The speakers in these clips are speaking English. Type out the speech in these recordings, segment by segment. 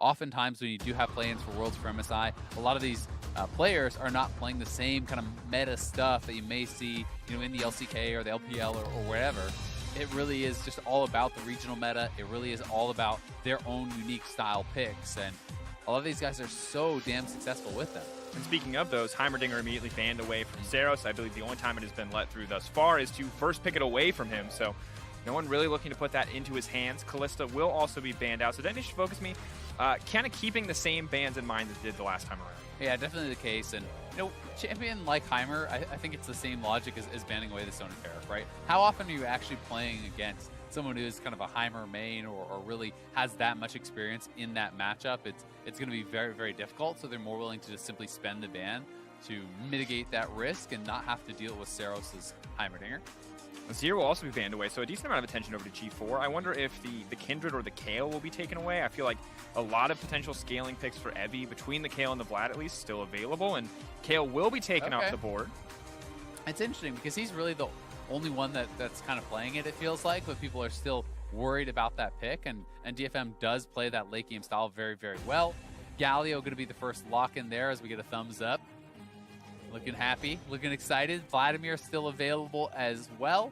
oftentimes when you do have play-ins for Worlds for MSI, a lot of these players are not playing the same kind of meta stuff that you may see, in the LCK or the LPL or wherever. It really is just all about the regional meta. It really is all about their own unique style picks, and a lot of these guys are so damn successful with them. And speaking of those, Heimerdinger immediately banned away from Zeros. I believe the only time it has been let through thus far is to first pick it away from him, so no one really looking to put that into his hands. Callista will also be banned out, so DetonatioN FocusMe kind of keeping the same bans in mind as did the last time around. Yeah, definitely the case. And, champion like Heimer, I think it's the same logic as banning away the Stone and Tariff, right? How often are you actually playing against someone who is kind of a Heimer main or really has that much experience in that matchup? It's going to be very, very difficult, so they're more willing to just simply spend the ban to mitigate that risk and not have to deal with Seros' Heimerdinger. Azir will also be banned away, so a decent amount of attention over to G4. I wonder if the Kindred or the Kayle will be taken away. I feel like a lot of potential scaling picks for Evie, between the Kayle and the Vlad at least, still available, and Kayle will be taken off the board. It's interesting because he's really the only one that's kind of playing it feels like, but people are still worried about that pick, and DFM does play that late game style very, very well. Galio going to be the first lock in there as we get a thumbs up. Looking happy, looking excited. Vladimir still available as well.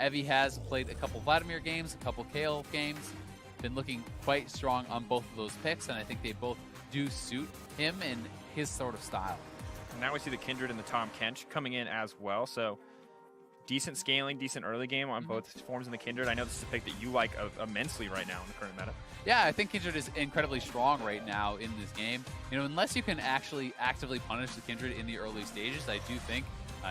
Evie has played a couple Vladimir games, a couple Kayle games. Been looking quite strong on both of those picks, and I think they both do suit him and his sort of style. And now we see the Kindred and the Tahm Kench coming in as well, so decent scaling, decent early game on both forms in the Kindred. I know this is a pick that you like immensely right now in the current meta. Yeah, I think Kindred is incredibly strong right now in this game. Unless you can actually actively punish the Kindred in the early stages, I do think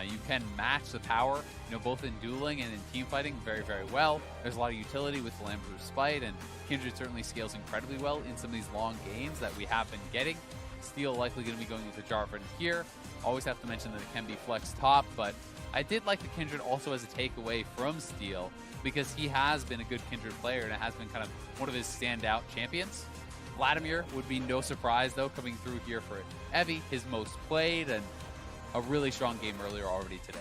you can match the power, both in dueling and in team fighting very, very well. There's a lot of utility with the Lamb's Spite, and Kindred certainly scales incredibly well in some of these long games that we have been getting. Steel likely going to be going with the Jarvan here. Always have to mention that it can be flex top, but I did like the Kindred also as a takeaway from Steel because he has been a good Kindred player and it has been kind of one of his standout champions. Vladimir would be no surprise, though, coming through here for Evie, his most played, and a really strong game earlier already today.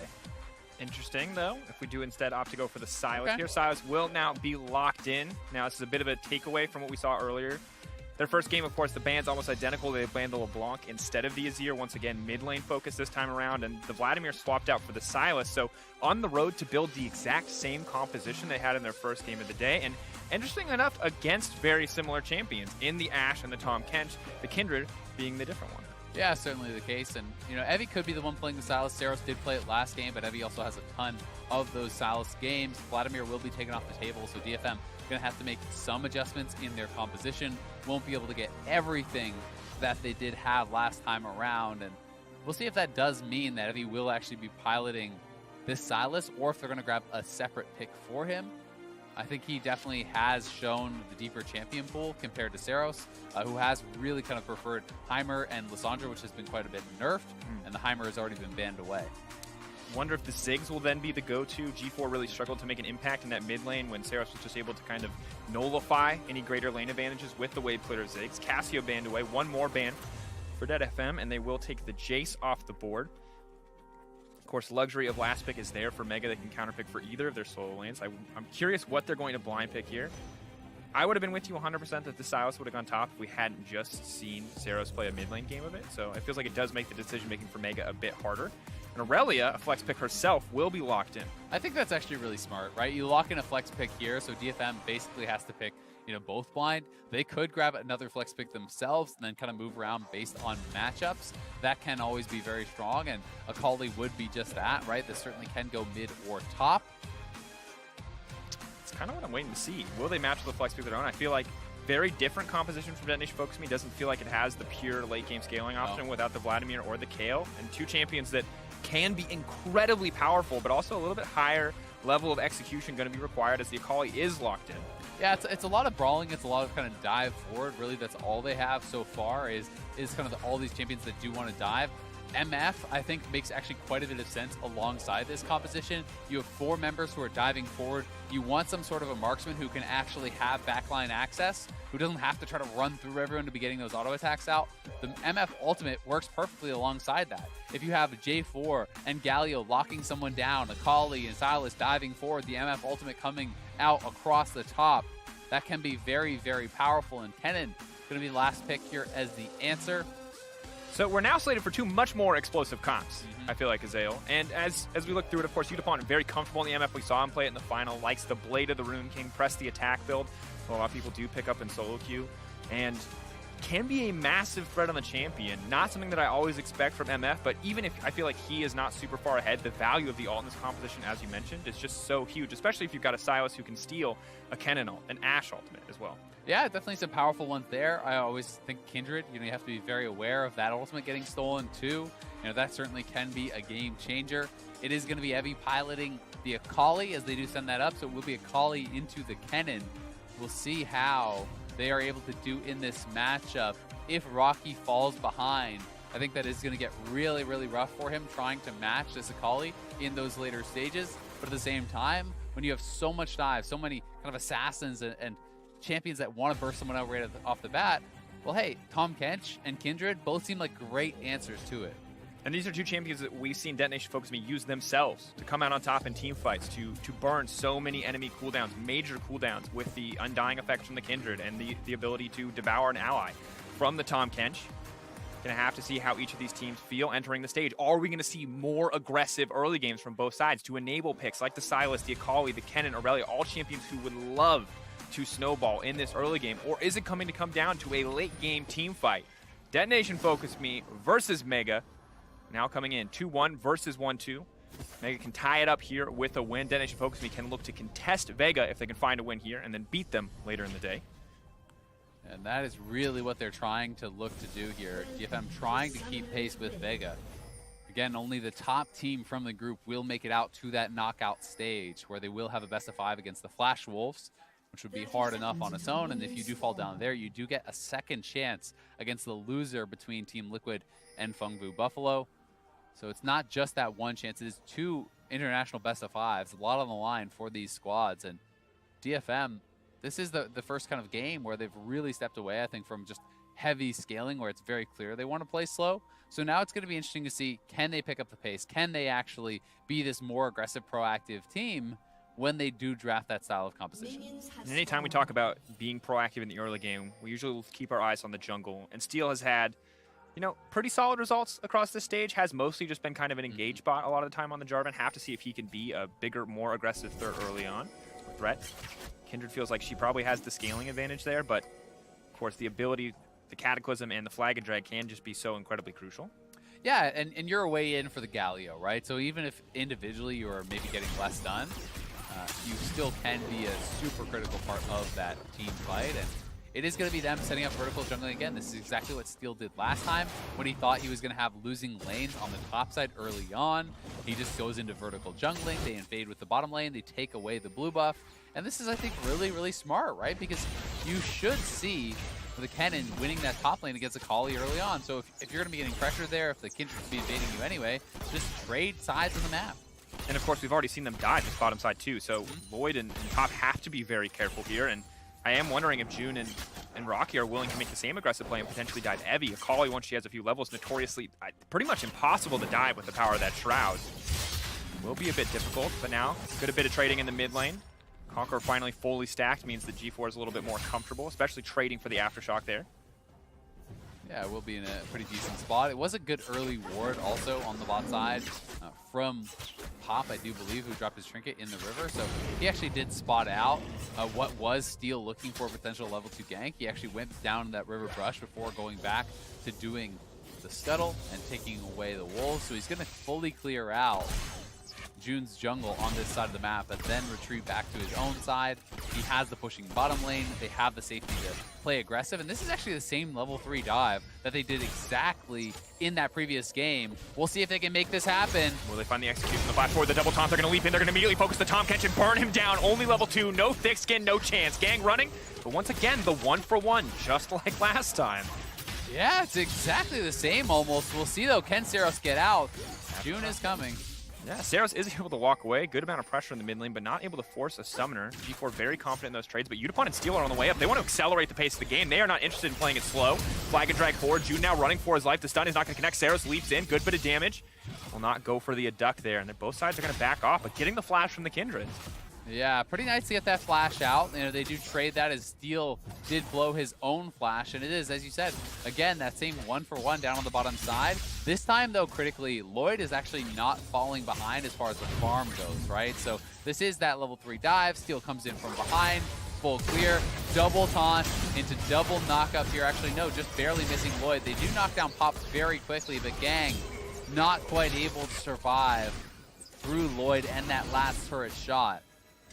Interesting, though, if we do instead opt to go for the Sylas here. Sylas will now be locked in. Now, this is a bit of a takeaway from what we saw earlier. Their first game, of course, the ban's almost identical. They banned the LeBlanc instead of the Azir. Once again, mid lane focus this time around, and the Vladimir swapped out for the Sylas. So on the road to build the exact same composition they had in their first game of the day. And interesting enough, against very similar champions in the Ashe and the Tahm Kench, the Kindred being the different one. Yeah, certainly the case. And, Evie could be the one playing the Sylas. Seros did play it last game, but Evie also has a ton of those Sylas games. Vladimir will be taken off the table, so DFM going to have to make some adjustments in their composition. Won't be able to get everything that they did have last time around. And we'll see if that does mean that Evie will actually be piloting this Sylas, or if they're going to grab a separate pick for him. I think he definitely has shown the deeper champion pool compared to Seros, who has really kind of preferred Heimer and Lissandra, which has been quite a bit nerfed, and the Heimer has already been banned away. Wonder if the Ziggs will then be the go-to. G4 really struggled to make an impact in that mid lane when Seros was just able to kind of nullify any greater lane advantages with the wave splitter Ziggs. Cassio banned away, one more ban for DFM, and they will take the Jace off the board. Of course, luxury of last pick is there for Mega. They can counterpick for either of their solo lanes. I'm curious what they're going to blind pick here. I would have been with you 100% that the Sylas would have gone top if we hadn't just seen Seros play a mid lane game of it. So it feels like it does make the decision-making for Mega a bit harder. And Aurelia, a flex pick herself, will be locked in. I think that's actually really smart, right? You lock in a flex pick here, so DFM basically has to pick, both blind. They could grab another flex pick themselves and then kind of move around based on matchups. That can always be very strong, and Akali would be just that, right? This certainly can go mid or top. It's kind of what I'm waiting to see. Will they match the flex pick of their own? I feel like very different composition from DetonatioN FocusMe. Doesn't feel like it has the pure late game scaling option without the Vladimir or the Kayle, and two champions that can be incredibly powerful, but also a little bit higher level of execution going to be required as the Akali is locked in. Yeah, it's a lot of brawling. It's a lot of kind of dive forward. Really, that's all they have so far is kind of all these champions that do want to dive. MF, I think, makes actually quite a bit of sense alongside this composition. You have 4 members who are diving forward. You want some sort of a marksman who can actually have backline access, who doesn't have to try to run through everyone to be getting those auto attacks out. The MF ultimate works perfectly alongside that. If you have J4 and Galio locking someone down, Akali and Sylas diving forward, the MF ultimate coming out across the top, that can be very, very powerful. And Kennen going to be the last pick here as the answer. So we're now slated for two much more explosive comps, I feel like, Azael. And as we look through it, of course, DetonatioN very comfortable in the MF. We saw him play it in the final, likes the Blade of the Rune King, press the attack build. A lot of people do pick up in solo queue. And can be a massive threat on the champion. Not something that I always expect from MF, but even if I feel like he is not super far ahead, the value of the ult in this composition, as you mentioned, is just so huge, especially if you've got a Sylas who can steal a Kennen ult, an Ashe ultimate as well. Yeah, definitely some powerful ones there. I always think Kindred, you have to be very aware of that ultimate getting stolen too. That certainly can be a game changer. It is going to be heavy piloting the Akali as they do send that up, so it will be Akali into the Kennen. We'll see how they are able to do in this matchup. If Rocky falls behind, I think that is going to get really, really rough for him trying to match this Akali in those later stages. But at the same time, when you have so much dive, so many kind of assassins and champions that want to burst someone out right off the bat, well, hey, Tahm Kench and Kindred both seem like great answers to it. And these are two champions that we've seen DetonatioN FocusMe use themselves to come out on top in team fights, to burn so many enemy cooldowns, major cooldowns, with the Undying effect from the Kindred and the ability to devour an ally from the Tahm Kench. Gonna have to see how each of these teams feel entering the stage. Are we gonna see more aggressive early games from both sides to enable picks like the Sylas, the Akali, the Kennen, Aurelia, all champions who would love to snowball in this early game? Or is it coming to come down to a late game team fight? DetonatioN FocusMe versus Mega. Now coming in 2-1 versus 1-2. Mega can tie it up here with a win. DetonatioN FocusMe can look to contest Vega if they can find a win here and then beat them later in the day. And that is really what they're trying to look to do here. DFM trying to keep pace with Vega. Again, only the top team from the group will make it out to that knockout stage where they will have a best of 5 against the Flash Wolves, which would be hard enough on its own. And if you do fall down there, you do get a second chance against the loser between Team Liquid and Fengvu Buffalo. So it's not just that one chance. It is 2 international best of 5s, a lot on the line for these squads. And DFM, this is the first kind of game where they've really stepped away, I think, from just heavy scaling where it's very clear they want to play slow. So now it's going to be interesting to see, can they pick up the pace? Can they actually be this more aggressive, proactive team when they do draft that style of composition? And anytime we talk about being proactive in the early game, we usually will keep our eyes on the jungle. And Steel has had, pretty solid results across this stage, has mostly just been kind of an engaged bot a lot of the time on the Jarvan. Have to see if he can be a bigger, more aggressive threat early on. Kindred feels like she probably has the scaling advantage there, but of course the ability, the Cataclysm and the Flag and Drag can just be so incredibly crucial. Yeah, and you're a way in for the Galio, right? So even if individually you are maybe getting less done, you still can be a super critical part of that team fight. And it is going to be them setting up vertical jungling again. This is exactly what Steel did last time when he thought he was going to have losing lanes on the top side early on. He just goes into vertical jungling. They invade with the bottom lane. They take away the blue buff. And this is, I think, really, really smart, right? Because you should see the Kennen winning that top lane against Akali early on. So if you're going to be getting pressure there, if the Kindred's be invading you anyway, just trade sides of the map. And of course, we've already seen them die this bottom side too. So Void and Top have to be very careful here. And I am wondering if June and Rocky are willing to make the same aggressive play and potentially dive Evie. Akali, once she has a few levels, notoriously pretty much impossible to dive with the power of that Shroud. Will be a bit difficult, but now good a bit of trading in the mid lane. Conqueror finally fully stacked means that G4 is a little bit more comfortable, especially trading for the Aftershock there. Yeah, we'll be in a pretty decent spot. It was a good early ward also on the bot side from Pop, I do believe, who dropped his trinket in the river. So he actually did spot out what was Steel looking for a potential level 2 gank. He actually went down that river brush before going back to doing the scuttle and taking away the wolves. So he's going to fully clear out June's jungle on this side of the map, but then retreat back to his own side. He has the pushing bottom lane. They have the safety to play aggressive, and this is actually the same level 3 dive that they did exactly in that previous game. We'll see if they can make this happen. Will they find the execution of the 5-4? The double taunt, they're going to leap in. They're going to immediately focus the Tahm Kench and burn him down. Only level 2, no thick skin, no chance. Gang running, but once again, the 1-for-1, just like last time. Yeah, it's exactly the same almost. We'll see though, can Seros get out? June is coming. Yeah, Seros is able to walk away. Good amount of pressure in the mid lane, but not able to force a summoner. G4 very confident in those trades, but DetonatioN and Steel are on the way up. They want to accelerate the pace of the game. They are not interested in playing it slow. Flag and drag forward. June now running for his life. The stun is not going to connect. Seros leaps in. Good bit of damage. Will not go for the adduct there, and then both sides are going to back off, but getting the flash from the Kindred. Yeah, pretty nice to get that flash out. You know, they do trade that as Steel did blow his own flash, and it is, as you said, again, that same 1-for-1 down on the bottom side. This time, though, critically, Lloyd is actually not falling behind as far as the farm goes, right? So this is that level 3 dive. Steel comes in from behind, full clear, double taunt into double knockup here. Actually, no, just barely missing Lloyd. They do knock down Pop very quickly, but Gang not quite able to survive through Lloyd and that last turret shot.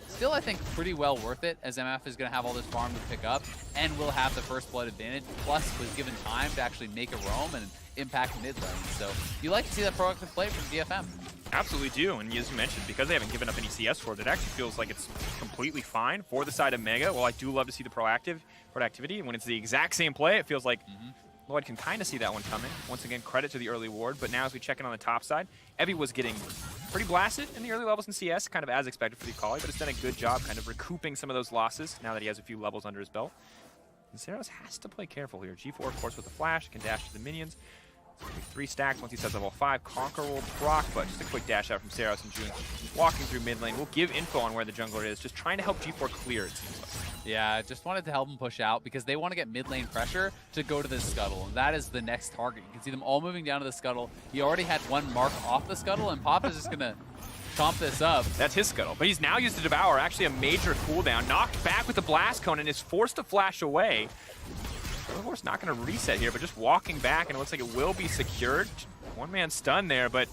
Still, I think, pretty well worth it, as MF is going to have all this farm to pick up and will have the first blood advantage, plus was given time to actually make a roam and impact mid lane. So you like to see that proactive play from DFM. Absolutely do, and as you mentioned, because they haven't given up any CS for it, it actually feels like it's completely fine for the side of Mega. Well, I do love to see the proactivity, and when it's the exact same play, it feels like Lloyd can kind of see that one coming. Once again, credit to the early ward, but now as we check in on the top side, Evie was getting pretty blasted in the early levels in CS, kind of as expected for the Akali, but it's done a good job kind of recouping some of those losses now that he has a few levels under his belt. And Zeros has to play careful here. G4, of course, with the flash, can dash to the minions. 3 stacks once he says level 5. Conquer will proc, but just a quick dash out from Seros and June. Walking through mid lane. We'll give info on where the jungler is, just trying to help G4 clear, it seems like. Yeah, just wanted to help him push out because they want to get mid lane pressure to go to this scuttle, and that is the next target. You can see them all moving down to the scuttle. He already had one mark off the scuttle, and Pop is just going to chomp this up. That's his scuttle, but he's now used to Devour, actually a major cooldown. Knocked back with the Blast Cone and is forced to flash away. Of course, not going to reset here, but just walking back, and it looks like it will be secured. One man stun there, but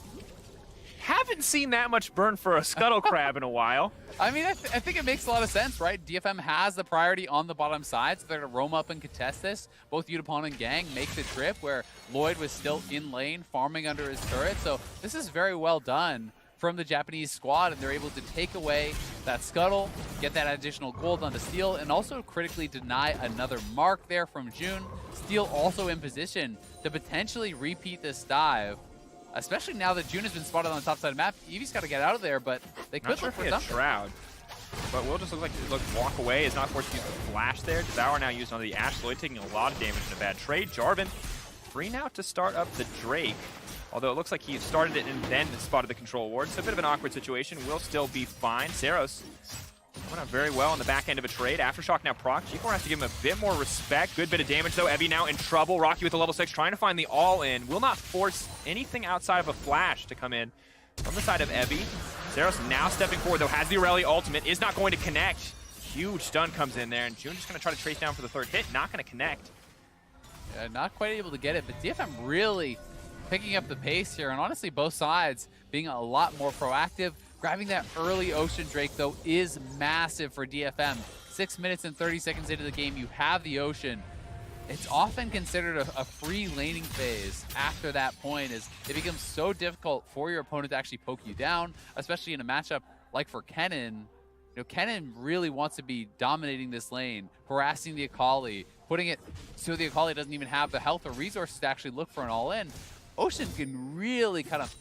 haven't seen that much burn for a Scuttle Crab in a while. I mean, I think it makes a lot of sense, right? DFM has the priority on the bottom side, so they're going to roam up and contest this. Both Yutapon and Gang make the trip where Lloyd was still in lane, farming under his turret. So this is very well done from the Japanese squad, and they're able to take away that scuttle, get that additional gold onto Steel, and also critically deny another mark there from June. Steel also in position to potentially repeat this dive, especially now that June has been spotted on the top side of the map. Eevee's got to get out of there, but they could look for something. Shroud, but will just look like walk away. Is not forced to use the flash there. Devour now used on the Ashe. Lloyd taking a lot of damage in a bad trade. Jarvan free now to start up the Drake. Although it looks like he started it and then spotted the control ward. So a bit of an awkward situation. Will still be fine. Seros went out very well on the back end of a trade. Aftershock now proc. G4 has to give him a bit more respect. Good bit of damage though. Evie now in trouble. Rocky with the level 6 trying to find the all-in. Will not force anything outside of a flash to come in from the side of Evie. Seros now stepping forward though. Has the Aurelia ultimate. Is not going to connect. Huge stun comes in there. And June just going to try to trace down for the third hit. Not going to connect. Not quite able to get it, but DFM really picking up the pace here, and honestly both sides being a lot more proactive. Grabbing that early Ocean Drake though is massive for DFM. 6 minutes and 30 seconds into the game, you have the Ocean. It's often considered a free laning phase after that point, as it becomes so difficult for your opponent to actually poke you down, especially in a matchup like for Kennen. You know, Kennen really wants to be dominating this lane, harassing the Akali, putting it so the Akali doesn't even have the health or resources to actually look for an all-in. Ocean can really kind of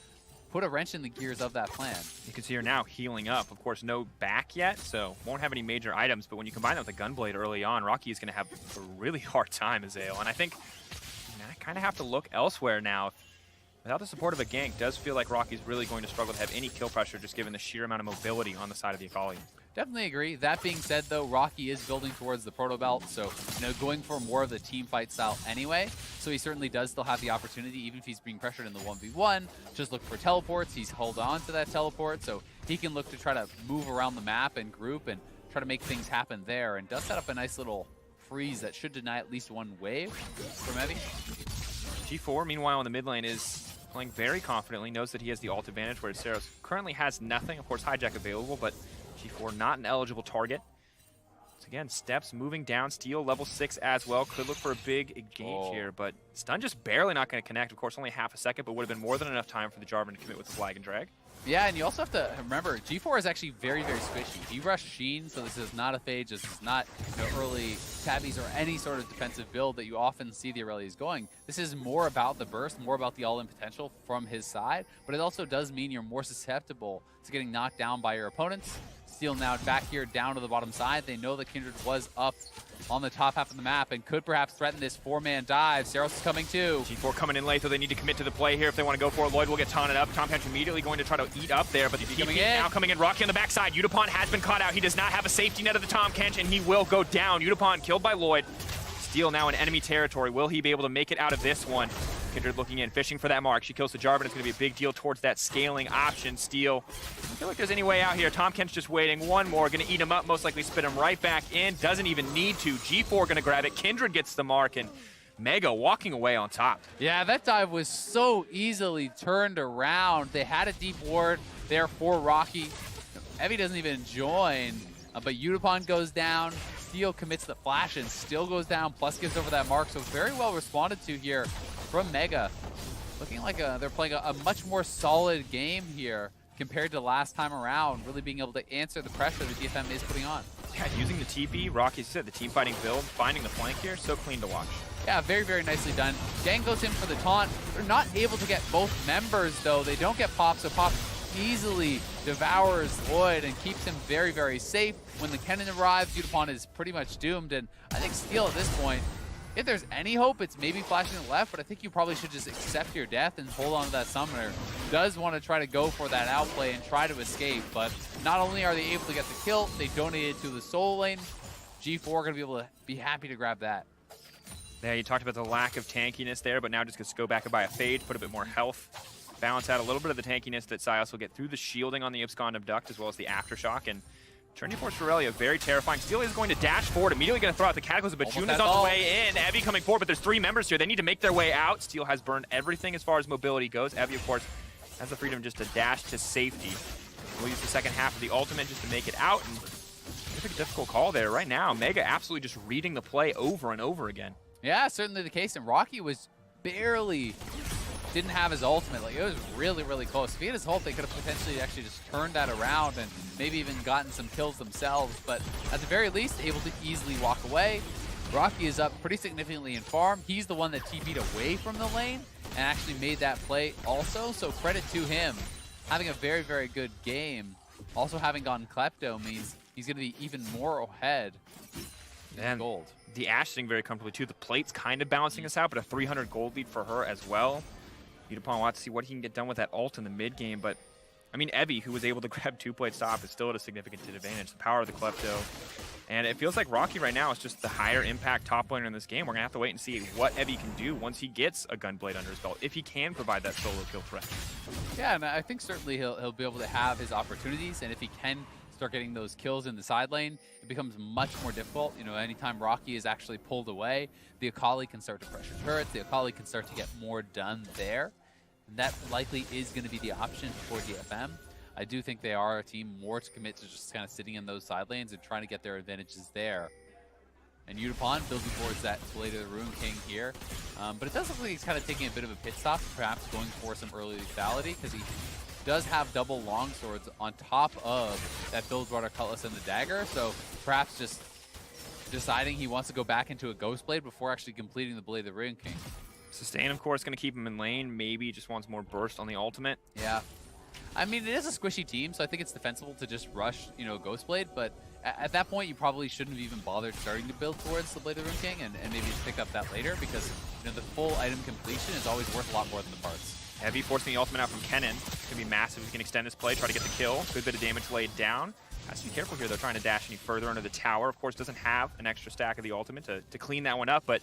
put a wrench in the gears of that plan. You can see her now healing up. Of course, no back yet, so won't have any major items, but when you combine that with a Gunblade early on, Rocky is going to have a really hard time as Ale. And I think I kind of have to look elsewhere now. Without the support of a gank, does feel like Rocky's really going to struggle to have any kill pressure, just given the sheer amount of mobility on the side of the Akali. Definitely agree. That being said, though, Rocky is building towards the Proto Belt, so going for more of the team fight style anyway. So he certainly does still have the opportunity, even if he's being pressured in the 1v1. Just look for teleports. He's held on to that teleport, so he can look to try to move around the map and group and try to make things happen there. And does set up a nice little freeze that should deny at least one wave from Evie. G4, meanwhile, in the mid lane is playing very confidently, knows that he has the ult advantage, whereas Seros currently has nothing. Of course, hijack available, but G4 not an eligible target. So again, steps moving down. Steel level 6 as well. Could look for a big engage here, but stun just barely not going to connect. Of course, only half a second, but would have been more than enough time for the Jarvan to commit with the flag and drag. Yeah, and you also have to remember, G4 is actually very, very squishy. He rushed Sheen, so this is not a phage. This is not early tabbies or any sort of defensive build that you often see the Aurelius going. This is more about the burst, more about the all-in potential from his side, but it also does mean you're more susceptible to getting knocked down by your opponents. Steel now back here down to the bottom side. They know that Kindred was up on the top half of the map and could perhaps threaten this 4-man dive. Saros is coming too. G4 coming in late, though they need to commit to the play here if they want to go for it. Lloyd will get taunted up. TomCatch immediately going to try to eat up there, but the TP now coming in. Rocky on the backside. Udapon has been caught out. He does not have a safety net of the TomCatch, and he will go down. Udapon killed by Lloyd. Steel now in enemy territory. Will he be able to make it out of this one? Kindred looking in, fishing for that mark. She kills the Jarvan. It's going to be a big deal towards that scaling option. Steel, I don't feel like there's any way out here. TomCatch just waiting. One more. Going to eat him up. Most likely spit him right back in. Doesn't even need to. G4 going to grab it. Kindred gets the mark, and Mega walking away on top. Yeah, that dive was so easily turned around. They had a deep ward there for Rocky. Evie doesn't even join, but Udapon goes down. Steel commits the flash and still goes down, plus gives over that mark. So very well responded to here from Mega. Looking like they're playing a much more solid game here compared to last time around, really being able to answer the pressure the DFM is putting on. Yeah, using the TP, Rocky said, the team fighting build, finding the flank here, so clean to watch. Yeah, very, very nicely done. Gang goes in for the taunt. They're not able to get both members, though. They don't get Pop, so Pop easily devours Lloyd and keeps him very, very safe. When the cannon arrives, Udapon is pretty much doomed, and I think Steel at this point, if there's any hope, it's maybe flashing to the left, but I think you probably should just accept your death and hold on to that summoner. Does want to try to go for that outplay and try to escape, but not only are they able to get the kill, they donated to the soul lane. G4 going to be able to be happy to grab that. Yeah, you talked about the lack of tankiness there, but now just gets to go back and buy a Fade, put a bit more health, balance out a little bit of the tankiness that Sios will get through the shielding on the Ipscon Abduct as well as the Aftershock. And Trinity Force Aurelia, very terrifying. Steel is going to dash forward, immediately going to throw out the Cataclysm, but June is on the way in. Evie coming forward, but there's 3 members here. They need to make their way out. Steel has burned everything as far as mobility goes. Evie, of course, has the freedom just to dash to safety. We'll use the second half of the ultimate just to make it out. And it's a difficult call there right now. Mega absolutely just reading the play over and over again. Yeah, certainly the case. And Rocky was barely didn't have his ultimate. Like, it was really, really close. If he had his ult, they could have potentially actually just turned that around and maybe even gotten some kills themselves. But at the very least, able to easily walk away. Rocky is up pretty significantly in farm. He's the one that TP'd away from the lane and actually made that play also. So credit to him. Having a very, very good game. Also having gone Klepto means he's going to be even more ahead in gold. The Ashe sitting very comfortably too. The plate's kind of balancing us out, but a 300 gold lead for her as well. Udapon wants to see what he can get done with that ult in the mid game, but I mean, Evie, who was able to grab 2-plate stop, is still at a significant advantage. The power of the Klepto. And it feels like Rocky right now is just the higher impact top laner in this game. We're going to have to wait and see what Evie can do once he gets a Gunblade under his belt, if he can provide that solo kill threat. Yeah, and I think certainly he'll be able to have his opportunities, and if he can start getting those kills in the side lane, it becomes much more difficult. You know, anytime Rocky is actually pulled away, the Akali can start to pressure turrets, the Akali can start to get more done there. And that likely is going to be the option for DFM. I do think they are a team more to commit to just kind of sitting in those side lanes and trying to get their advantages there. And Udapon building towards that Blade of the Rune King here. But it does look like he's kind of taking a bit of a pit stop, perhaps going for some early lethality, because he does have double longswords on top of that Buildwater Cutlass and the Dagger. So perhaps just deciding he wants to go back into a Ghost Blade before actually completing the Blade of the Rune King. Sustain, of course, going to keep him in lane. Maybe just wants more burst on the ultimate. Yeah. I mean, it is a squishy team, so I think it's defensible to just rush, you know, Ghost Blade, but at that point, you probably shouldn't have even bothered starting to build towards the Blade of the Rune King and maybe just pick up that later, because, you know, the full item completion is always worth a lot more than the parts. Heavy forcing the ultimate out from Kennen. It's going to be massive if he can extend this play, try to get the kill. Good bit of damage laid down. Has to be careful here, though, trying to dash any further under the tower. Of course, doesn't have an extra stack of the ultimate to clean that one up, but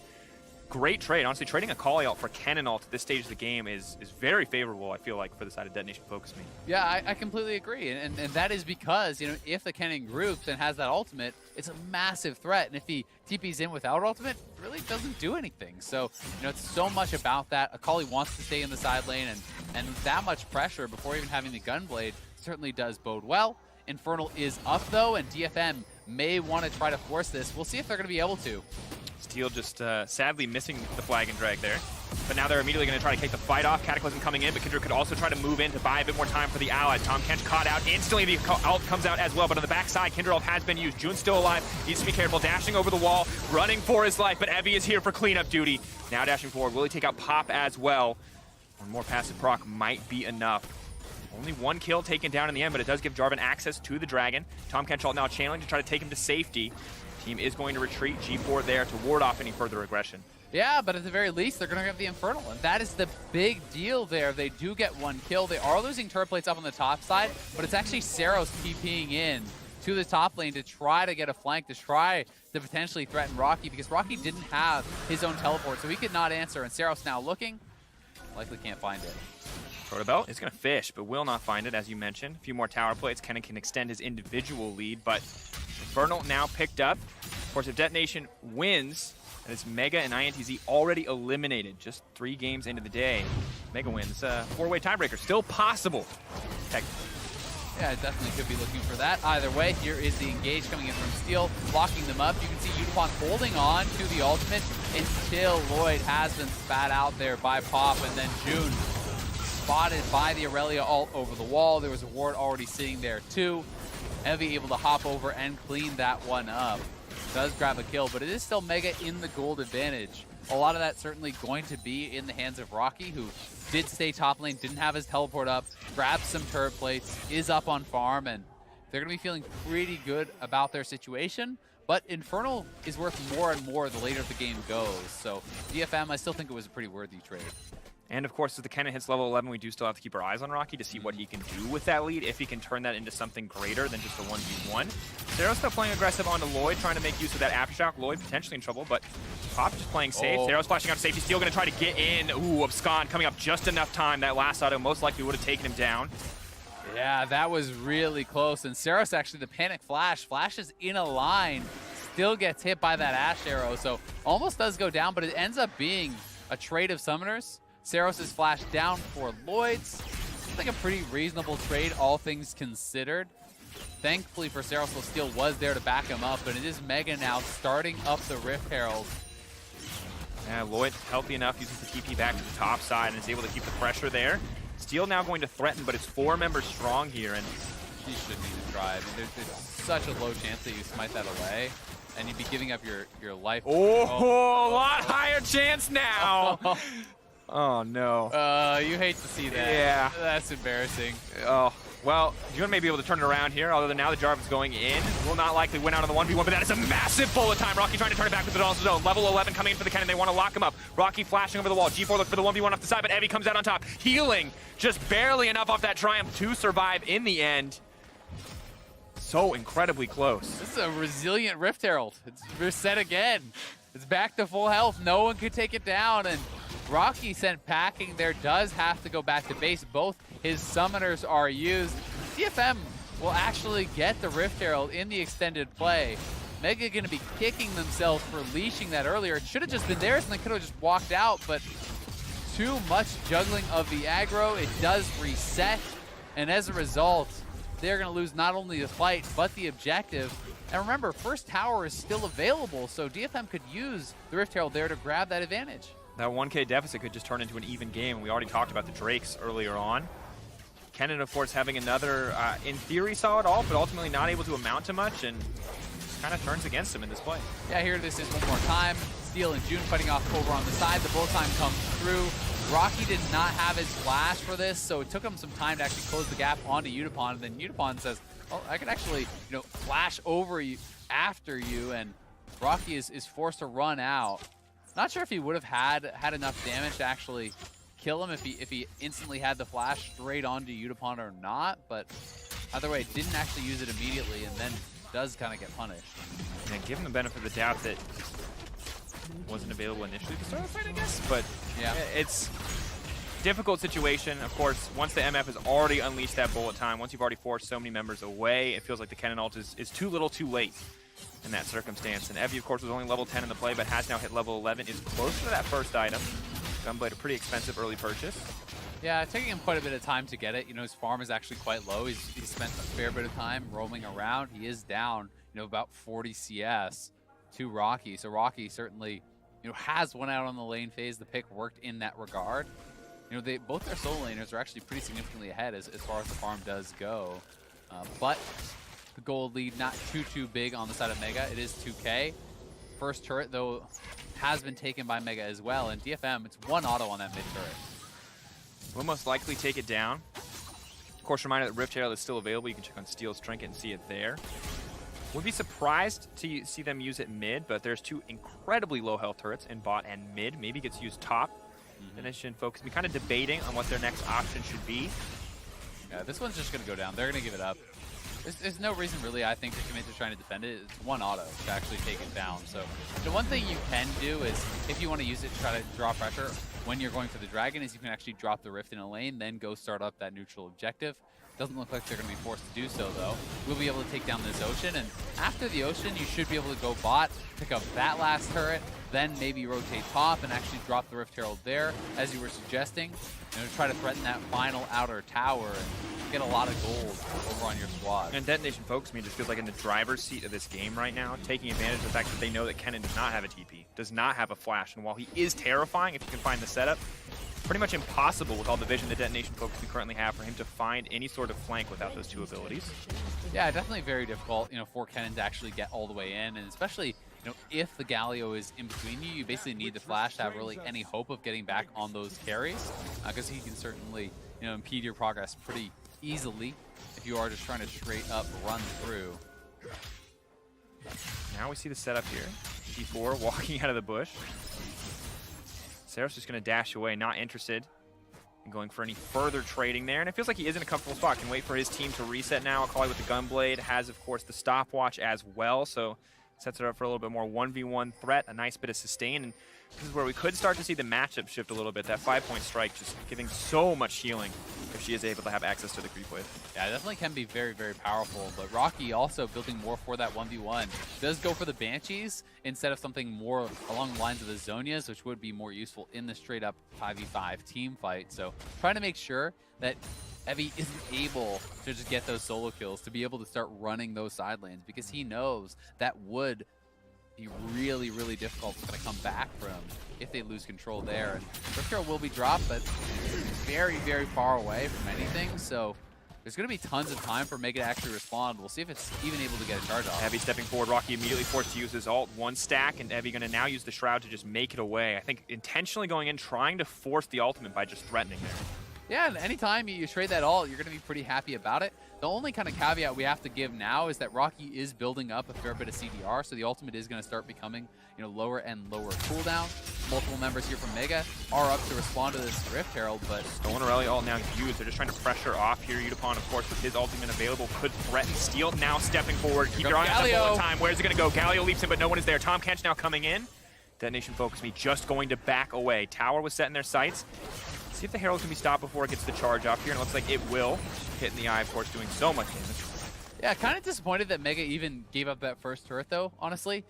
great trade. Honestly, trading a Kali ult for Kennen ult at this stage of the game is very favorable, I feel like, for the side of Detonation FocusMe. Yeah, I completely agree. And that is because, you know, if the Kennen groups and has that ultimate, it's a massive threat. And if he TP's in without ultimate, it really doesn't do anything. So, you know, it's so much about that. Akali wants to stay in the side lane, and that much pressure before even having the Gunblade certainly does bode well. Infernal is up, though, and DFM may want to try to force this. We'll see if they're going to be able to. Steel just sadly missing the flag and drag there. But now they're immediately going to try to kick the fight off. Cataclysm coming in, but Kindred could also try to move in to buy a bit more time for the allies. TomCatch caught out. Instantly the ult comes out as well, but on the backside, Kindred ult has been used. June's still alive. Needs to be careful. Dashing over the wall, running for his life, but Evie is here for cleanup duty. Now dashing forward. Will he take out Pop as well? One more passive proc might be enough. Only one kill taken down in the end, but it does give Jarvan access to the dragon. TomCatch ult now channeling to try to take him to safety. Team is going to retreat. G4 there to ward off any further aggression. Yeah, but at the very least, they're going to have the Infernal, and that is the big deal there. They do get one kill. They are losing turret plates up on the top side, but it's actually Seros TPing in to the top lane to try to get a flank, to try to potentially threaten Rocky, because Rocky didn't have his own teleport, so he could not answer, and Seros now looking, likely can't find it. Protobelt is going to fish, but will not find it, as you mentioned. A few more tower plates. Kennen can extend his individual lead, but Infernal now picked up. Of course, if Detonation wins, and it's Mega and INTZ already eliminated just 3 games into the day. Mega wins. 4-way tiebreaker. Still possible. Technically. Yeah, definitely could be looking for that. Either way, here is the engage coming in from Steel, locking them up. You can see Udapon holding on to the ultimate until Lloyd has been spat out there by Pop, and then June spotted by the Aurelia ult over the wall. There was a ward already sitting there too. Evie able to hop over and clean that one up. Does grab a kill, but it is still Mega in the gold advantage. A lot of that certainly going to be in the hands of Rocky, who did stay top lane, didn't have his teleport up, grabbed some turret plates, is up on farm, and they're going to be feeling pretty good about their situation. But Infernal is worth more and more the later the game goes. So DFM, I still think it was a pretty worthy trade. And of course, as the Kennen hits level 11, we do still have to keep our eyes on Rocky to see what he can do with that lead, if he can turn that into something greater than just a 1v1. Zero's still playing aggressive onto Lloyd, trying to make use of that Aftershock. Lloyd potentially in trouble, but Pop just playing safe. Oh. Zero's flashing out safety. Steel going to try to get in. Ooh, Abscond coming up just enough time. That last auto most likely would have taken him down. Yeah, that was really close. And Seros actually, the panic flashes in a line, still gets hit by that Ash arrow, so almost does go down, but it ends up being a trade of summoners. Seros is flashed down for Lloyd's. Seems like a pretty reasonable trade, all things considered. Thankfully for Seros, Steel was there to back him up, but it is Mega now starting up the Rift Herald. Yeah, Lloyd healthy enough, uses the TP back to the top side and is able to keep the pressure there. Steel now going to threaten, but it's 4 members strong here, and She shouldn't even try. I mean, there's such a low chance that you smite that away, and you'd be giving up your life. Oh, a lot higher chance now. Oh, no. You hate to see that. Yeah. That's embarrassing. Oh, well, June may be able to turn it around here, although now the Jarvan's going in. Will not likely win out on the 1v1, but that is a massive bullet time. Rocky trying to turn it back with the also zone. Level 11 coming in for the Kennen. They want to lock him up. Rocky flashing over the wall. G4 look for the 1v1 off the side, but Evie comes out on top. Healing just barely enough off that Triumph to survive in the end. So incredibly close. This is a resilient Rift Herald. It's reset again. It's back to full health. No one could take it down, and Rocky sent packing there, does have to go back to base. Both his summoners are used. DFM will actually get the Rift Herald in the extended play. Mega going to be kicking themselves for leashing that earlier. It should have just been theirs and they could have just walked out, but too much juggling of the aggro. It does reset, and as a result, they're going to lose not only the fight, but the objective. And remember, first tower is still available, so DFM could use the Rift Herald there to grab that advantage. That 1k deficit could just turn into an even game. We already talked about the Drakes earlier on. Kennen, of course, having another, in theory, solid ult, but ultimately not able to amount to much, and kind of turns against him in this play. Yeah, here this is one more time. Steel and June fighting off over on the side. The bullet time comes through. Rocky did not have his flash for this, so it took him some time to actually close the gap onto Udapon, and then Udapon says, oh, I can actually, flash over you after you, and Rocky is forced to run out. Not sure if he would have had enough damage to actually kill him if he instantly had the flash straight onto Udapon or not, but either way, didn't actually use it immediately and then does kind of get punished. Yeah, give him the benefit of the doubt that wasn't available initially to start the fight, I guess, but yeah, it's difficult situation. Of course, once the MF has already unleashed that bullet time, once you've already forced so many members away, it feels like the Kennen ult is too little too late in that circumstance. And Evie, of course, was only level 10 in the play, but has now hit level 11, is close to that first item. Gunblade, a pretty expensive early purchase. Yeah, taking him quite a bit of time to get it. His farm is actually quite low. He's spent a fair bit of time roaming around. He is down, about 40 CS to Rocky. So Rocky certainly, has one out on the lane phase. The pick worked in that regard. Both their solo laners are actually pretty significantly ahead as far as the farm does go. But the gold lead not too big on the side of Mega. It is 2K. First turret, though, has been taken by Mega as well. And DFM, it's one auto on that mid turret. Will most likely take it down. Of course, reminder that Rift Herald is still available. You can check on Steel's Trinket and see it there. Would be surprised to see them use it mid, but there's two incredibly low health turrets in bot and mid. Maybe gets used top. DetonatioN FocusMe kind of debating on what their next option should be. Yeah, this one's just going to go down. They're going to give it up. There's no reason really, I think, to commit to trying to defend it. It's one auto to actually take it down. So the one thing you can do is, if you want to use it to try to draw pressure when you're going for the dragon, is you can actually drop the rift in a lane, then go start up that neutral objective. Doesn't look like they're going to be forced to do so, though. We'll be able to take down this Ocean, and after the Ocean, you should be able to go bot, pick up that last turret, then maybe rotate top and actually drop the Rift Herald there, as you were suggesting. Try to threaten that final outer tower and get a lot of gold over on your squad. And DetonatioN FocusMe just feels like in the driver's seat of this game right now, taking advantage of the fact that they know that Kennen does not have a TP, does not have a flash, and while he is terrifying if you can find the setup, pretty much impossible with all the vision that DetonatioN FocusMe currently have for him to find any sort of flank without those two abilities. Yeah, definitely very difficult, for Kennen to actually get all the way in, and especially, if the Galio is in between you, you basically need the flash to have really any hope of getting back on those carries, because he can certainly, impede your progress pretty easily if you are just trying to straight up run through. Now we see the setup here. G4 walking out of the bush. Seros just going to dash away, not interested in going for any further trading there. And it feels like he is in a comfortable spot. Can wait for his team to reset now. Akali with the Gunblade has, of course, the stopwatch as well. So sets it up for a little bit more 1v1 threat, a nice bit of sustain. And this is where we could start to see the matchup shift a little bit. That 5-point strike just giving so much healing if she is able to have access to the creep wave. Yeah, it definitely can be very, very powerful. But Rocky also building more for that 1v1. Does go for the Banshees instead of something more along the lines of the Zonias, which would be more useful in the straight-up 5v5 team fight. So trying to make sure that Evie isn't able to just get those solo kills, to be able to start running those side lanes, because he knows that would be really, really difficult to come back from if they lose control there. And Rift Herald will be dropped, but very, very far away from anything, so there's going to be tons of time for Mega to actually respond. We'll see if it's even able to get a charge off. Evie stepping forward, Rocky immediately forced to use his ult, one stack, and Evie going to now use the Shroud to just make it away. I think intentionally going in, trying to force the ultimate by just threatening there. Yeah, and anytime you trade that ult, you're going to be pretty happy about it. The only kind of caveat we have to give now is that Rocky is building up a fair bit of CDR, so the ultimate is going to start becoming, lower and lower cooldown. Multiple members here from Mega are up to respond to this Rift Herald, but Stolen Aurelia ult now used. They're just trying to pressure off here. Udapon, of course, with his ultimate available, could threaten steal. Now stepping forward. Keep your eye on the bullet time. Where's it going to go? Galio leaps in, but no one is there. Tom Kench now coming in. DetonatioN FocusMe just going to back away. Tower was set in their sights. See if the Herald can be stopped before it gets the charge off here, and it looks like it will. Hit in the eye, of course, doing so much damage. Yeah, kind of disappointed that Mega even gave up that first turret, though, honestly.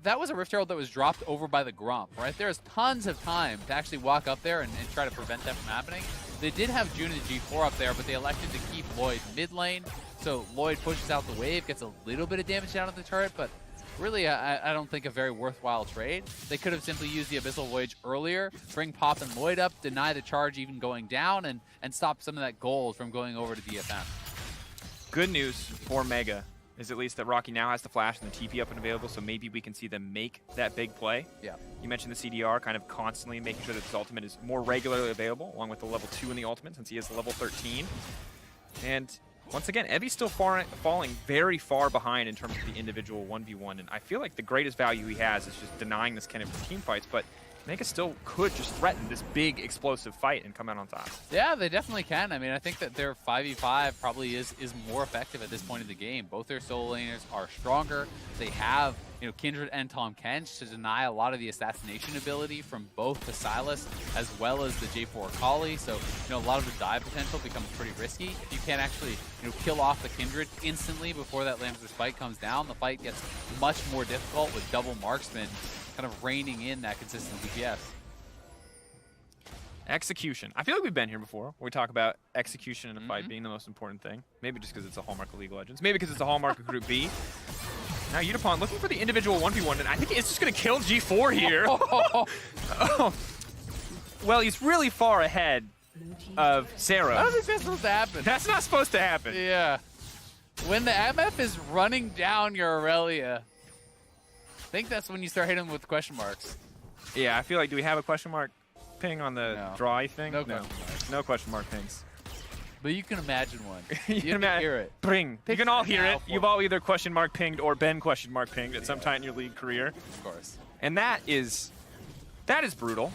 That was a Rift Herald that was dropped over by the Grump, right? There's tons of time to actually walk up there and try to prevent that from happening. They did have June and G4 up there, but they elected to keep Lloyd mid lane. So Lloyd pushes out the wave, gets a little bit of damage down on the turret, but really, I don't think a very worthwhile trade. They could have simply used the Abyssal Voyage earlier, bring Pop and Lloyd up, deny the charge even going down, and stop some of that gold from going over to DFM. Good news for Mega is at least that Rocky now has the flash and the TP up and available, so maybe we can see them make that big play. Yeah. You mentioned the CDR kind of constantly making sure that his ultimate is more regularly available, along with the level 2 in the ultimate, since he is level 13. And once again, Evie's still falling very far behind in terms of the individual 1v1, and I feel like the greatest value he has is just denying this kind of team fights, but Mega still could just threaten this big explosive fight and come out on top. Yeah, they definitely can. I mean, I think that their 5v5 probably is more effective at this point in the game. Both their solo laners are stronger. They have, Kindred and Tom Kench to deny a lot of the assassination ability from both the Sylas as well as the J4 Akali. So, a lot of the dive potential becomes pretty risky. If you can't actually, kill off the Kindred instantly before that Lambster spike comes down, the fight gets much more difficult with double marksman kind of reining in that consistent DPS. Execution. I feel like we've been here before, where we talk about execution in a fight being the most important thing. Maybe just because it's a hallmark of League of Legends. Maybe because it's a hallmark of Group B. Now Udapon looking for the individual 1v1, and I think it's just going to kill G4 here. Oh. Well, he's really far ahead of Sarah. I don't think that's supposed to happen. That's not supposed to happen. Yeah. When the MF is running down your Aurelia, I think that's when you start hitting them with question marks. Yeah, I feel like, do we have a question mark ping on the draw thing? No question mark. No question mark pings. but you can imagine one. You can hear it. Bring. You can all hear it. You've me. all either question mark pinged or been question mark pinged at some time in your league career. Of course. And that is brutal.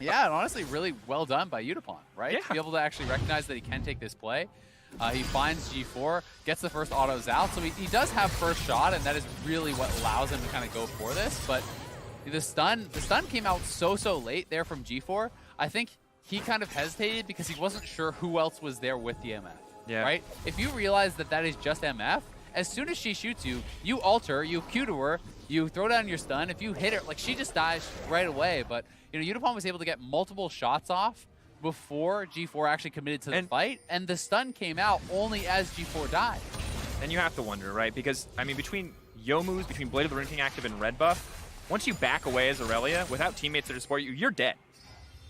Yeah, and honestly, really well done by Udapon, right? Yeah. To be able to actually recognize that he can take this play. He finds G4, gets the first autos out, so he does have first shot, and that is really what allows him to kind of go for this. But the stun came out so late there from G4. I think he kind of hesitated because he wasn't sure who else was there with the MF. Yeah. Right? If you realize that that is just MF, as soon as she shoots you, you alter, you Q to her, you throw down your stun. If you hit her, like, she just dies right away. But you know, Udapon was able to get multiple shots off before G4 actually committed to the fight, and the stun came out only as G4 died. And you have to wonder, right? Because, I mean, between Youmu's, between Blade of the Ruined King active and Red Buff, once you back away as Aurelia, without teammates to support you, you're dead.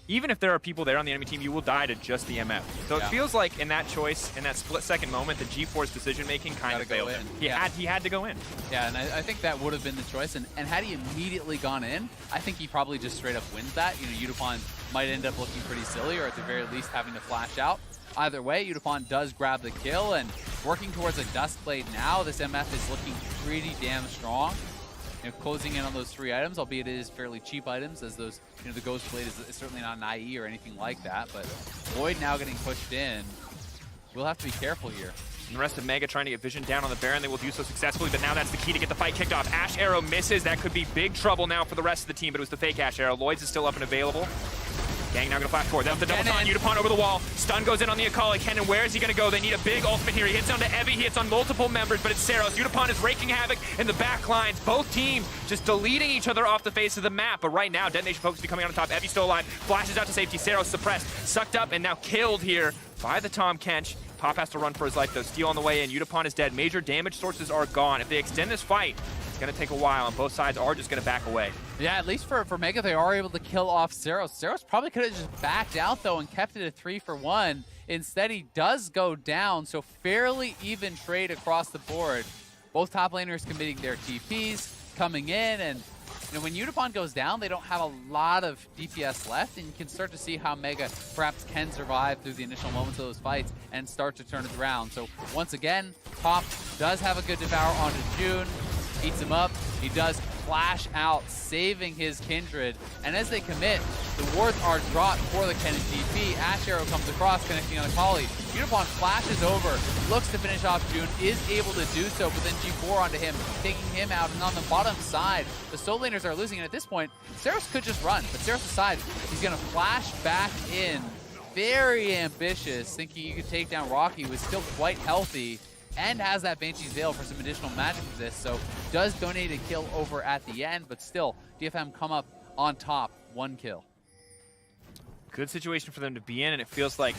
Even if there are people there on the enemy team, you will die to just the MF. So it feels like in that choice, in that split-second moment, the G4's decision-making kind of failed him. He had to go in. Yeah, and I think that would have been the choice. And had he immediately gone in, I think he probably just straight up wins that. You know, Udapon might end up looking pretty silly, or at the very least having to flash out. Either way, Udapon does grab the kill, and working towards a Dust Blade now, this MF is looking pretty damn strong. You know, closing in on those 3 items, albeit it is fairly cheap items, as those, you know, the Ghost Blade is certainly not an IE or anything like that. But Lloyd now getting pushed in. We'll have to be careful here. And the rest of Mega trying to get vision down on the Baron. They will do so successfully, but now that's the key to get the fight kicked off. Ash Arrow misses. That could be big trouble now for the rest of the team, but it was the fake Ash Arrow. Lloyd's is still up and available. Gang now gonna flash forward. That's the double taunt. Udapon over the wall. Stun goes in on the Akali. Kennen, where is he gonna go? They need a big ultimate here. He hits onto Evie. He hits on multiple members, but it's Seros. Udapon is raking havoc in the back lines. Both teams just deleting each other off the face of the map. But right now, DetonatioN FocusMe coming on top. Evie still alive. Flashes out to safety. Seros suppressed. Sucked up and now killed here by the Tahm Kench. Pop has to run for his life though. Steal on the way in. Udapon is dead. Major damage sources are gone. If they extend this fight, it's going to take a while, and both sides are just going to back away. Yeah, at least for Mega, they are able to kill off Seros. Seros probably could have just backed out, though, and kept it a 3-for-1. Instead, he does go down, so fairly even trade across the board. Both top laners committing their TPs, coming in, and you know, when Udapon goes down, they don't have a lot of DPS left, and you can start to see how Mega perhaps can survive through the initial moments of those fights and start to turn it around. So once again, Top does have a good devour onto June. Eats him up. He does flash out, saving his Kindred. And as they commit, the wards are dropped for the Kennen TP. Ash Arrow comes across, connecting on Akali. Udapon flashes over, looks to finish off June, is able to do so, but then G4 onto him, taking him out. And on the bottom side, the Soul Laners are losing. And at this point, Seros could just run. But Seros decides he's going to flash back in. Very ambitious, thinking you could take down Rocky, who is still quite healthy and has that Banshee's Veil for some additional magic resist, so does donate a kill over at the end, but still, DFM come up on top, 1 kill. Good situation for them to be in, and it feels like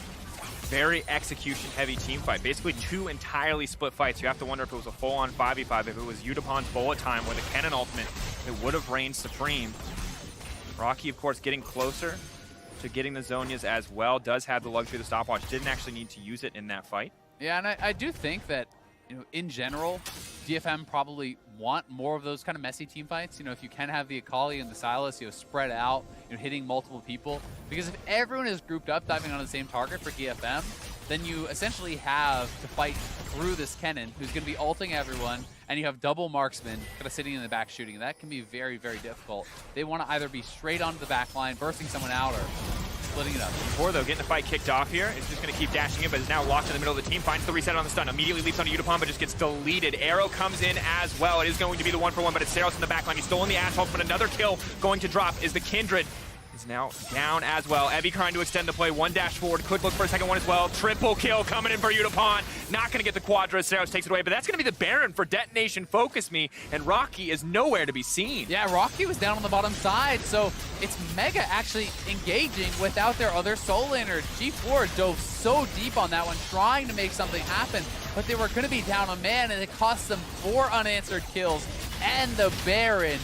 very execution-heavy team fight. Basically 2 entirely split fights. You have to wonder if it was a full-on 5v5, if it was Udapon's bullet time with a Kennen ultimate, it would have reigned supreme. Rocky, of course, getting closer to getting the Zhonyas as well, does have the luxury of the stopwatch, didn't actually need to use it in that fight. Yeah, and I do think that, you know, in general, DFM probably want more of those kind of messy team fights. You know, if you can have the Akali and the Sylas, you know, spread out, you know, hitting multiple people. Because if everyone is grouped up diving on the same target for DFM, then you essentially have to fight through this Kennen, who's going to be ulting everyone, and you have double marksman kind of sitting in the back shooting. That can be very, very difficult. They want to either be straight onto the back line, bursting someone out, or splitting it up. Before, though, getting the fight kicked off here. It's just going to keep dashing in, but is now locked in the middle of the team. Finds the reset on the stun. Immediately leaps onto Udapon, but just gets deleted. Arrow comes in as well. It is going to be the 1-for-1, but it's Seros in the backline. He's stolen the assault, but another kill going to drop is the Kindred. Is now down as well. Evie trying to extend the play. 1 dash forward. Could look for a second one as well. Triple kill coming in for Udapon. Not going to get the Quadra. Seros takes it away, but that's going to be the Baron for DetonatioN FocusMe, and Rocky is nowhere to be seen. Yeah, Rocky was down on the bottom side, so it's Mega actually engaging without their other Soul Laner. G4 dove so deep on that one, trying to make something happen, but they were going to be down a man, and it cost them 4 unanswered kills, and the Baron.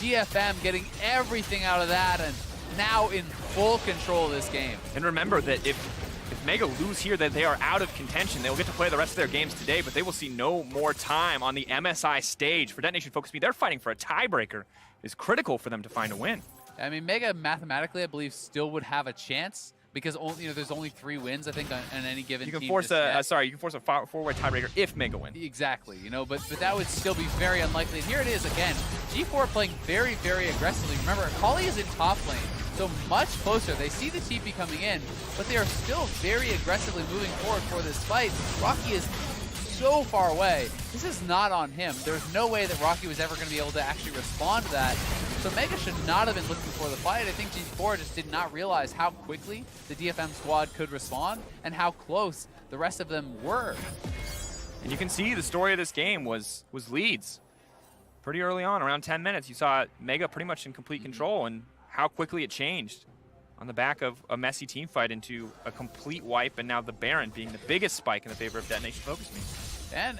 DFM getting everything out of that, and now in full control of this game. And remember that if Mega lose here, that they are out of contention. They will get to play the rest of their games today, but they will see no more time on the MSI stage. For DetonatioN FocusMe, they're fighting for a tiebreaker. It's critical for them to find a win. I mean, Mega mathematically, I believe, still would have a chance, because only, there's only 3 wins, I think, on any given team. You can force you can force a 4-way tiebreaker if Mega wins. Exactly, but that would still be very unlikely. And here it is again, G4 playing very, very aggressively. Remember, Akali is in top lane, so much closer. They see the TP coming in, but they are still very aggressively moving forward for this fight. Rocky is so far away. This is not on him. There's no way that Rocky was ever going to be able to actually respond to that. So Mega should not have been looking for the fight. I think G4 just did not realize how quickly the DFM squad could respond and how close the rest of them were. And you can see the story of this game was leads. Pretty early on, around 10 minutes, you saw Mega pretty much in complete control, and how quickly it changed on the back of a messy team fight into a complete wipe, and now the Baron being the biggest spike in the favor of Detonation FocusMe. And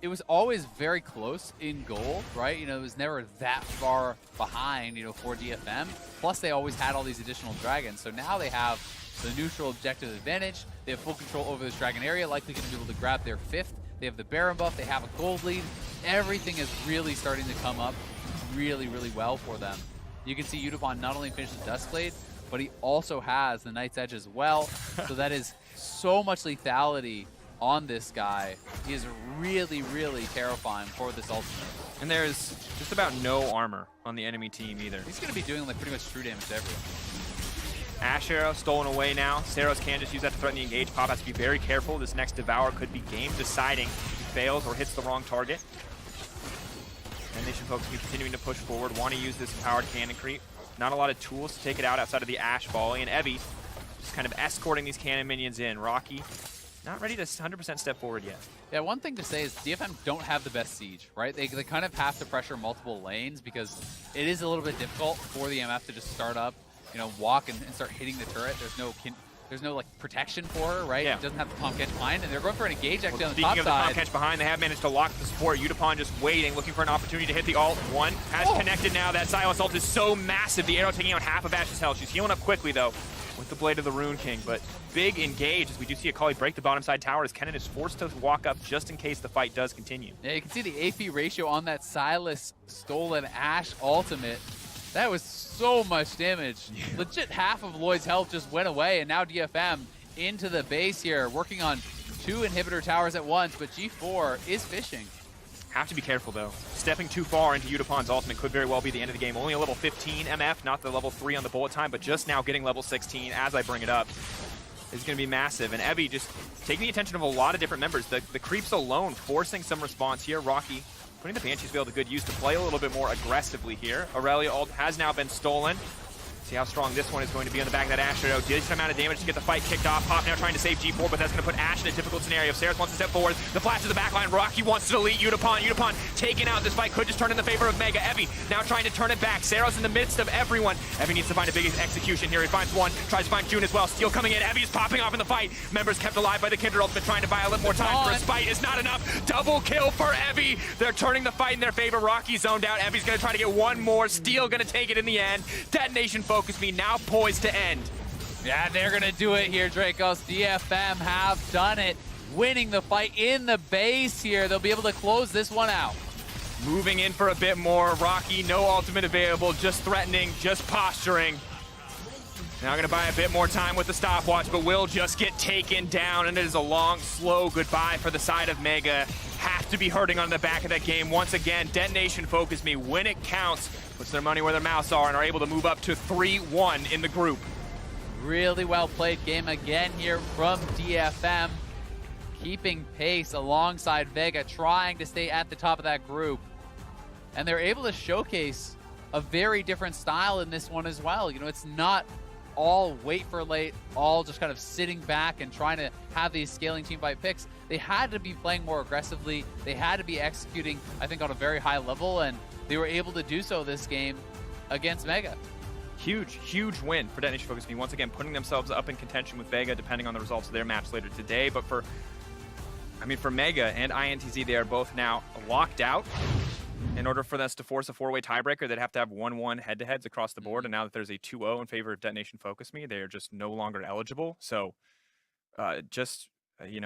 it was always very close in goal, right? It was never that far behind, for DFM. Plus, they always had all these additional dragons. So now they have the neutral objective advantage. They have full control over this dragon area, likely going to be able to grab their 5th. They have the Baron buff. They have a gold lead. Everything is really starting to come up really, really well for them. You can see Yutapon not only finishes Duskblade, but he also has the Night's Edge as well. So that is so much lethality on this guy. He is really, really terrifying for this ultimate. And there's just about no armor on the enemy team either. He's going to be doing pretty much true damage to everyone. Ash Arrow stolen away now. Saros can just use that to threaten the engage. Pop has to be very careful. This next Devour could be game deciding if he fails or hits the wrong target. DetonatioN FocusMe continuing to push forward. Want to use this empowered cannon creep. Not a lot of tools to take it out outside of the Ash volley. And Evie just kind of escorting these cannon minions in. Rocky not ready to 100% step forward yet. Yeah, one thing to say is DFM don't have the best siege, right? They kind of have to pressure multiple lanes because it is a little bit difficult for the MF to just start up, walk and start hitting the turret. There's no protection for her, right? Yeah. It doesn't have the palm catch behind, and they're going for an engage actually on the Speaking top of the side. palm catch behind, they have managed to lock the support. Yutapon just waiting, looking for an opportunity to hit the ult. One has connected now. That Silas ult is so massive. The arrow taking out half of Ash's health. She's healing up quickly though with the Blade of the Rune King, but big engage as we do see Akali break the bottom side tower as Kennen is forced to walk up just in case the fight does continue. Yeah, you can see the AP ratio on that Silas stolen Ash ultimate. That was so much damage. Yeah. Legit half of Lloyd's health just went away, and now DFM into the base here, working on 2 inhibitor towers at once, but G4 is fishing. Have to be careful though. Stepping too far into Yutapon's ultimate could very well be the end of the game. Only a level 15 MF, not the level 3 on the bullet time, but just now getting level 16 as I bring it up is going to be massive. And Evie just taking the attention of a lot of different members. The creeps alone forcing some response here. Rocky putting the Banshee's Veil to good use to play a little bit more aggressively here. Aurelia ult has now been stolen. See how strong this one is going to be on the back of that Ash Arrow. Decent amount of damage to get the fight kicked off. Pop now trying to save G4, but that's going to put Ash in a difficult scenario. If Saris wants to step forward, the flash to the backline. Rocky wants to delete Yutapon. Yutapon taken out. This fight could just turn in the favor of Mega. Evie now trying to turn it back. Saros in the midst of everyone. Evie needs to find a big execution here. He finds one, tries to find June as well. Steel coming in. Evie is popping off in the fight. Members kept alive by the Kindred ultimate, trying to buy a little more time for a spite is not enough. Double kill for Evie. They're turning the fight in their favor. Rocky zoned out. Evie's going to try to get one more. Steel going to take it in the end. DetonatioN FocusMe now poised to end. Yeah, they're going to do it here, Dracos. DFM have done it, winning the fight in the base here. They'll be able to close this one out. Moving in for a bit more. Rocky, no ultimate available, just threatening, just posturing. Now going to buy a bit more time with the stopwatch, but will just get taken down, and it is a long, slow goodbye for the side of Mega. Have to be hurting on the back of that game. Once again, DetonatioN FocusMe, when it counts, puts their money where their mouths are and are able to move up to 3-1 in the group. Really well played game again here from DFM. Keeping pace alongside Vega, trying to stay at the top of that group. And they're able to showcase a very different style in this one as well. It's not all wait for late, all just kind of sitting back and trying to have these scaling team fight picks. They had to be playing more aggressively. They had to be executing, I think, on a very high level, and they were able to do so this game against Mega. Huge, huge win for DetonatioN FocusMe. Once again, putting themselves up in contention with Vega, depending on the results of their match later today. But for Mega and INTZ, they are both now locked out. In order for us to force a 4-way tiebreaker, they'd have to have 1-1 head-to-heads across the board. And now that there's a 2-0 in favor of DetonatioN FocusMe, they are just no longer eligible. So just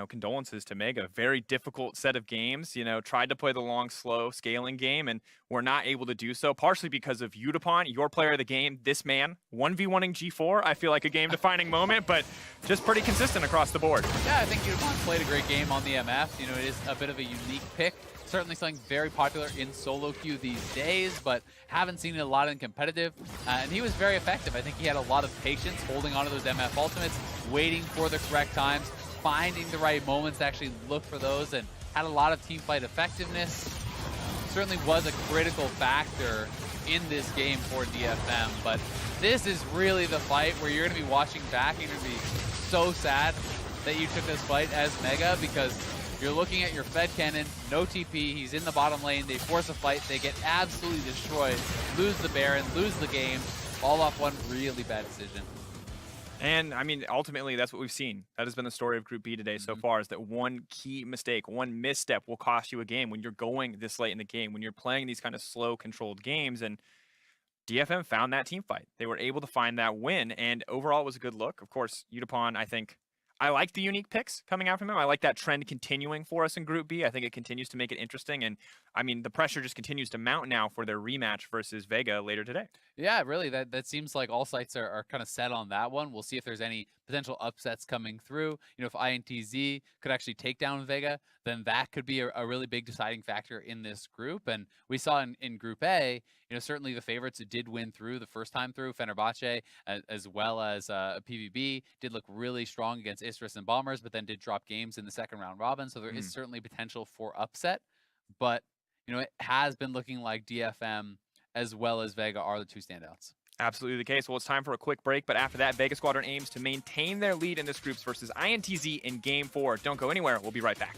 condolences to Mega. Very difficult set of games. Tried to play the long, slow scaling game, and were not able to do so, partially because of Udapon, your player of the game, this man, 1v1ing G4. I feel like a game-defining moment, but just pretty consistent across the board. Yeah, I think Udapon played a great game on the MF. It is a bit of a unique pick. Certainly something very popular in solo queue these days, but haven't seen it a lot in competitive. And he was very effective. I think he had a lot of patience holding onto those MF ultimates, waiting for the correct times, finding the right moments to actually look for those, and had a lot of team fight effectiveness. Certainly was a critical factor in this game for DFM, but this is really the fight where you're going to be watching back and you're going to be so sad that you took this fight as Mega, because you're looking at your Fed Cannon, no TP, he's in the bottom lane, they force a fight, they get absolutely destroyed, lose the Baron, lose the game, all off one really bad decision. And, I mean, ultimately, that's what we've seen. That has been the story of Group B today so far, is that one key mistake, one misstep will cost you a game when you're going this late in the game, when you're playing these kind of slow, controlled games. And DFM found that team fight. They were able to find that win, and overall it was a good look. Of course, Udapon, I like the unique picks coming out from him. I like that trend continuing for us in Group B. I think it continues to make it interesting. And, I mean, the pressure just continues to mount now for their rematch versus Vega later today. Yeah, really, that seems like all sites are kind of set on that one. We'll see if there's any potential upsets coming through. If INTZ could actually take down Vega, then that could be a really big deciding factor in this group. And we saw in Group A, certainly the favorites did win through the first time through. Fenerbahce, as well as PVB, did look really strong against Istris and Bombers, but then did drop games in the second round robin. So there is certainly potential for upset. But, it has been looking like DFM as well as Vega are the two standouts. Absolutely the case. Well, it's time for a quick break, but after that, Vega Squadron aims to maintain their lead in this groups versus INTZ in Game 4. Don't go anywhere. We'll be right back.